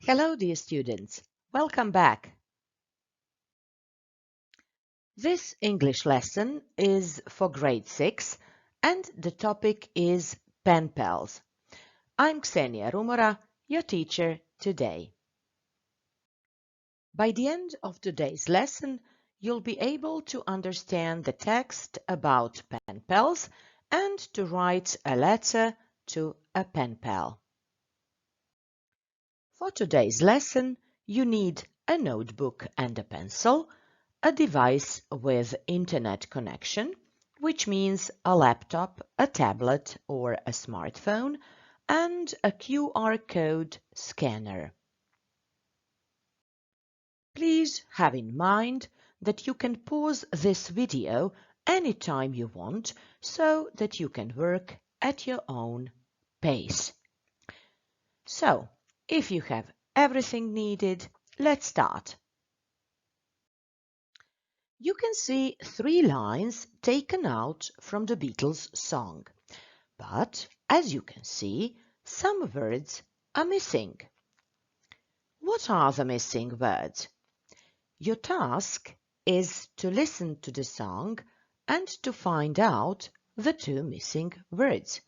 Hello, dear students. Welcome back. This English lesson is for grade 6 and the topic is Penpals. I'm Ksenija Rumora, your teacher today. By the end of today's lesson, you'll be able to understand the text about Penpals and to write a letter to a pen pal. For today's lesson, you need a notebook and a pencil, a device with internet connection, which means a laptop, a tablet or a smartphone, and a QR code scanner. Please have in mind that you can pause this video anytime you want so that you can work at your own pace. So, if you have everything needed, let's start. You can see 3 lines taken out from the Beatles' song, but as you can see, some words are missing. What are the missing words? Your task is to listen to the song and to find out the 2 missing words.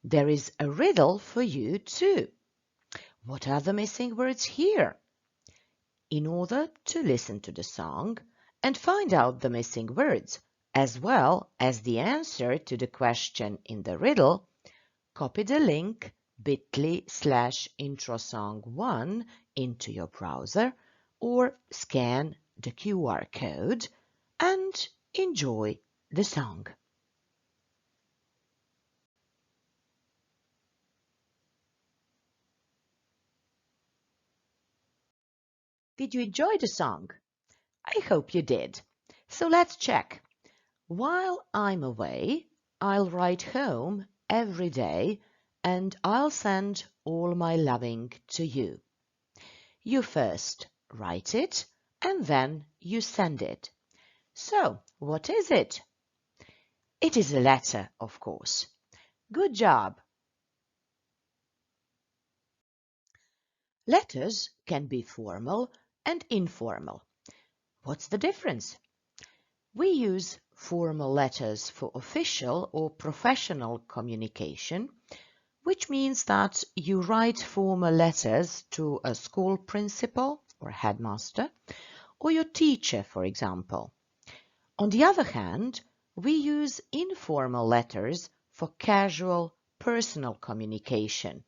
There is a riddle for you too. What are the missing words here? In order to listen to the song and find out the missing words, as well as the answer to the question in the riddle, copy the link bit.ly/introsong1 into your browser or scan the QR code and enjoy the song. Did you enjoy the song? I hope you did. So let's check. While I'm away, I'll write home every day and I'll send all my loving to you. You first write it and then you send it. So, what is it? It is a letter, of course. Good job. Letters can be formal and informal. What's the difference? We use formal letters for official or professional communication, which means that you write formal letters to a school principal or headmaster, or your teacher, for example. On the other hand, we use informal letters for casual, personal communication,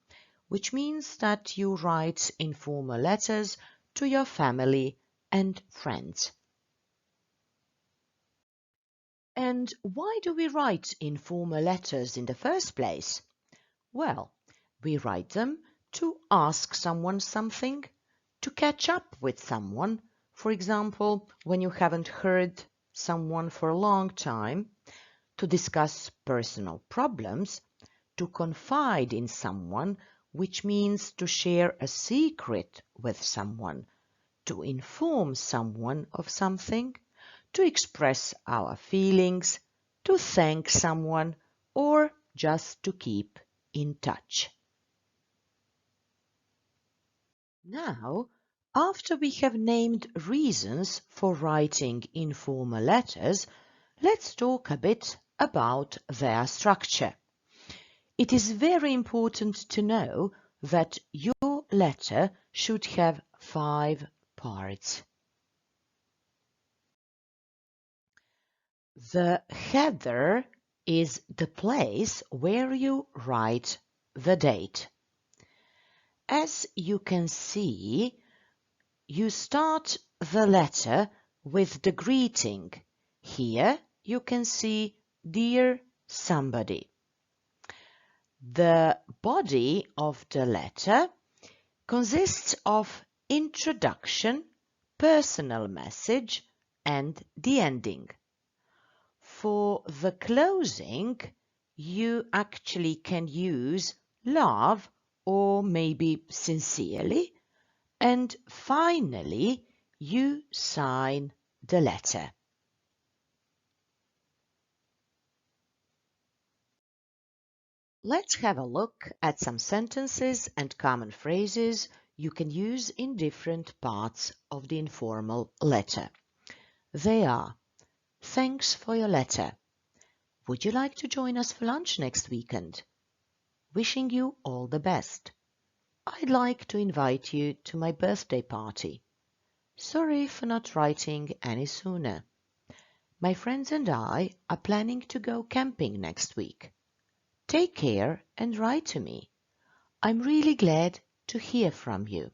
which means that you write informal letters to your family and friends. And why do we write informal letters in the first place? Well, we write them to ask someone something, to catch up with someone, for example, when you haven't heard someone for a long time, to discuss personal problems, to confide in someone, which means to share a secret with someone, to inform someone of something, to express our feelings, to thank someone, or just to keep in touch. Now, after we have named reasons for writing informal letters, let's talk a bit about their structure. It is very important to know that your letter should have 5 parts. The header is the place where you write the date. As you can see, you start the letter with the greeting. Here you can see Dear Somebody. The body of the letter consists of introduction, personal message, and the ending. For the closing, you actually can use love or maybe sincerely, and finally you sign the letter. Let's have a look at some sentences and common phrases you can use in different parts of the informal letter. They are: thanks for your letter. Would you like to join us for lunch next weekend? Wishing you all the best. I'd like to invite you to my birthday party. Sorry for not writing any sooner. My friends and I are planning to go camping next week. Take care and write to me. I'm really glad to hear from you.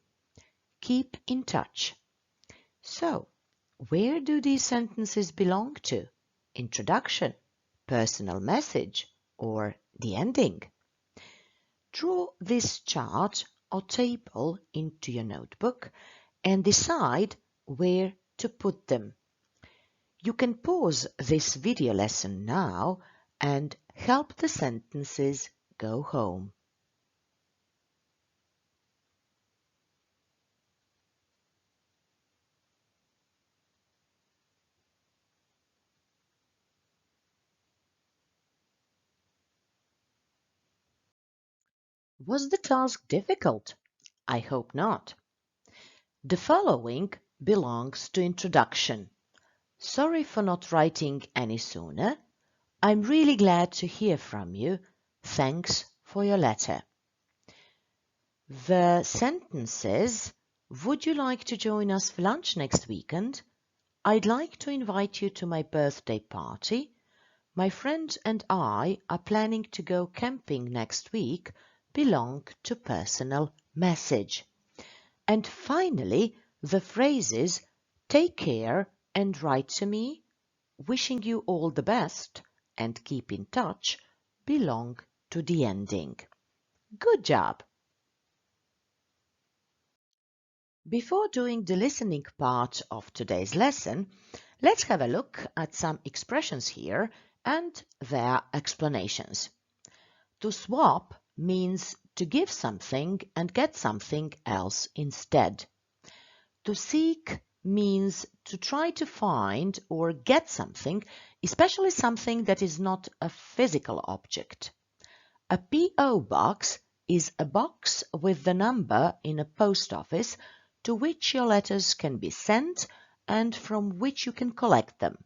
Keep in touch. So, where do these sentences belong to? Introduction, personal message, or the ending? Draw this chart or table into your notebook and decide where to put them. You can pause this video lesson now and help the sentences go home. Was the task difficult? I hope not. The following belongs to introduction. Sorry for not writing any sooner. I'm really glad to hear from you. Thanks for your letter. The sentences: would you like to join us for lunch next weekend? I'd like to invite you to my birthday party. My friend and I are planning to go camping next week belong to personal message. And finally, the phrases take care and write to me, wishing you all the best, and keep in touch belong to the ending. Good job! Before doing the listening part of today's lesson, let's have a look at some expressions here and their explanations. To swap means to give something and get something else instead. To seek means to try to find or get something, especially something that is not a physical object. A P.O. box is a box with the number in a post office to which your letters can be sent and from which you can collect them.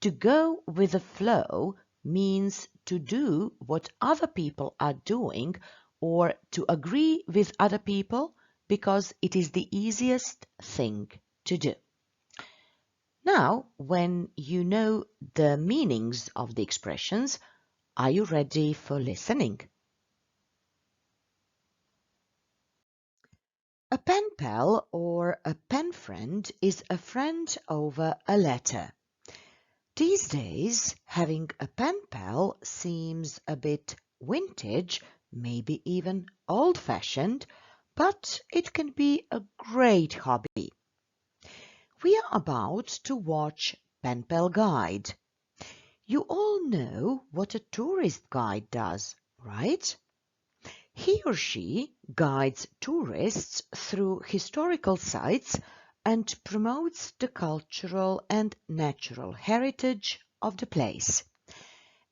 To go with the flow means to do what other people are doing or to agree with other people because it is the easiest thing to do. Now, when you know the meanings of the expressions, are you ready for listening? A pen pal or a pen friend is a friend over a letter. These days, having a pen pal seems a bit vintage, maybe even old-fashioned, but it can be a great hobby. We are about to watch Pen Pal Guide. You all know what a tourist guide does, right? He or she guides tourists through historical sites and promotes the cultural and natural heritage of the place.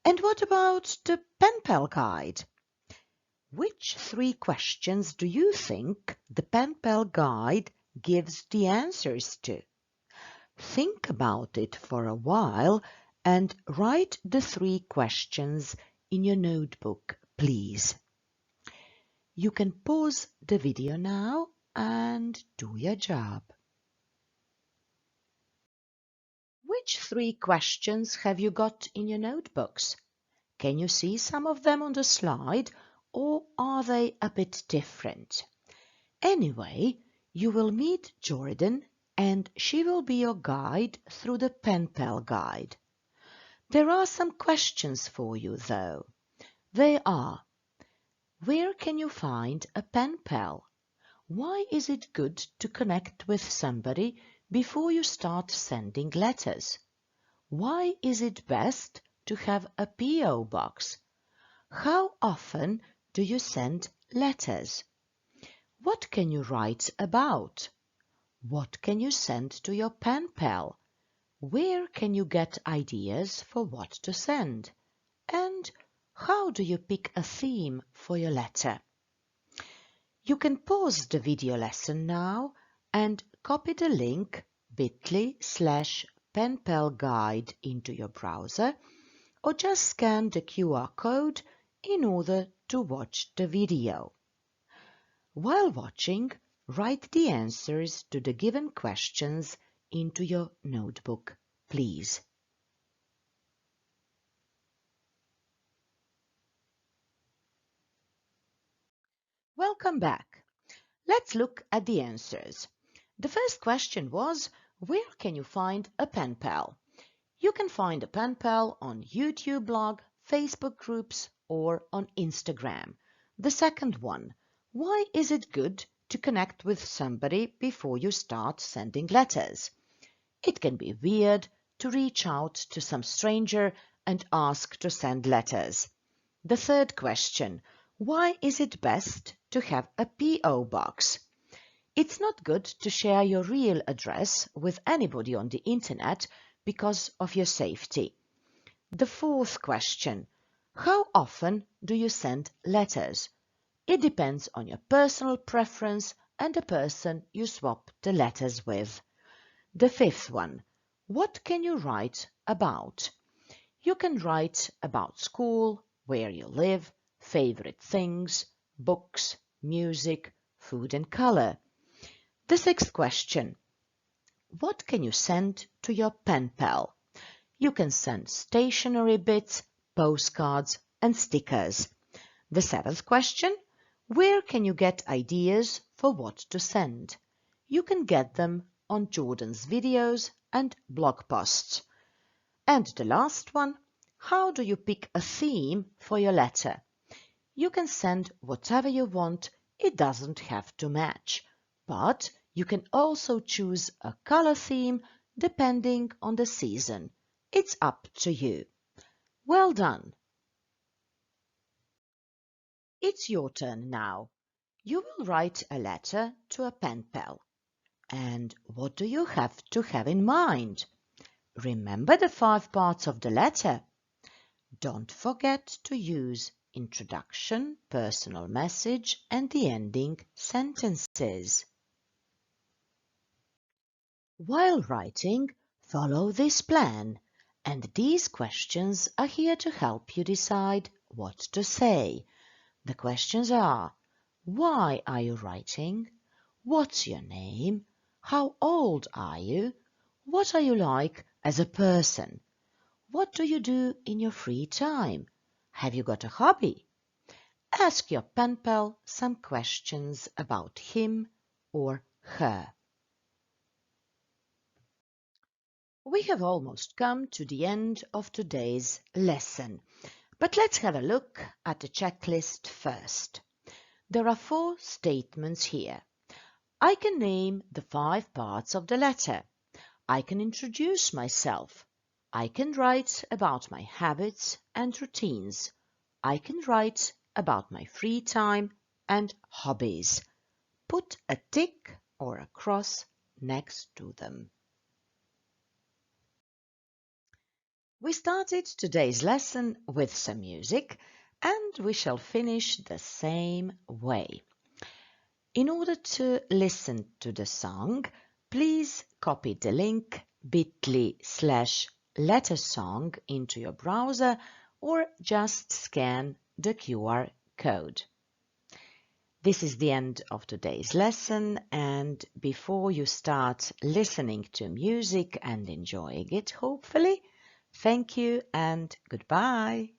And what about the Pen Pal Guide? Which 3 questions do you think the Pen Pal Guide gives the answers to? Think about it for a while and write the 3 questions in your notebook, please. You can pause the video now and do your job. Which 3 questions have you got in your notebooks? Can you see some of them on the slide, or are they a bit different? Anyway, you will meet Jordan and she will be your guide through the Pen Pal Guide. There are some questions for you though. They are: where can you find a pen pal? Why is it good to connect with somebody before you start sending letters? Why is it best to have a P.O. box? How often do you send letters? What can you write about? What can you send to your pen pal? Where can you get ideas for what to send? And how do you pick a theme for your letter? You can pause the video lesson now and copy the link bit.ly/penpal guide into your browser, or just scan the QR code in order to watch the video. While watching, write the answers to the given questions into your notebook, please. Welcome back. Let's look at the answers. The first question was, where can you find a pen pal? You can find a pen pal on YouTube blog, Facebook groups, or on Instagram. The second one, why is it good to connect with somebody before you start sending letters? It can be weird to reach out to some stranger and ask to send letters. The third question, why is it best to have a P.O. box? It's not good to share your real address with anybody on the internet because of your safety. The fourth question, how often do you send letters? It depends on your personal preference and the person you swap the letters with. The fifth one, what can you write about? You can write about school, where you live, favorite things, books, music, food and color. The sixth question, what can you send to your pen pal? You can send stationery bits, postcards and stickers. The seventh question, where can you get ideas for what to send? You can get them on Jordan's videos and blog posts. And the last one, how do you pick a theme for your letter? You can send whatever you want, it doesn't have to match, but you can also choose a color theme depending on the season. It's up to you. Well done! It's your turn now. You will write a letter to a pen pal. And what do you have to have in mind? Remember the 5 parts of the letter. Don't forget to use introduction, personal message, and the ending sentences. While writing, follow this plan, and these questions are here to help you decide what to say. The questions are, why are you writing? What's your name? How old are you? What are you like as a person? What do you do in your free time? Have you got a hobby? Ask your pen pal some questions about him or her. We have almost come to the end of today's lesson, but let's have a look at the checklist first. There are 4 statements here. I can name the 5 parts of the letter. I can introduce myself. I can write about my habits and routines. I can write about my free time and hobbies. Put a tick or a cross next to them. We started today's lesson with some music, and we shall finish the same way. In order to listen to the song, please copy the link bit.ly/lettersong into your browser or just scan the QR code. This is the end of today's lesson, and before you start listening to music and enjoying it, hopefully, thank you and goodbye.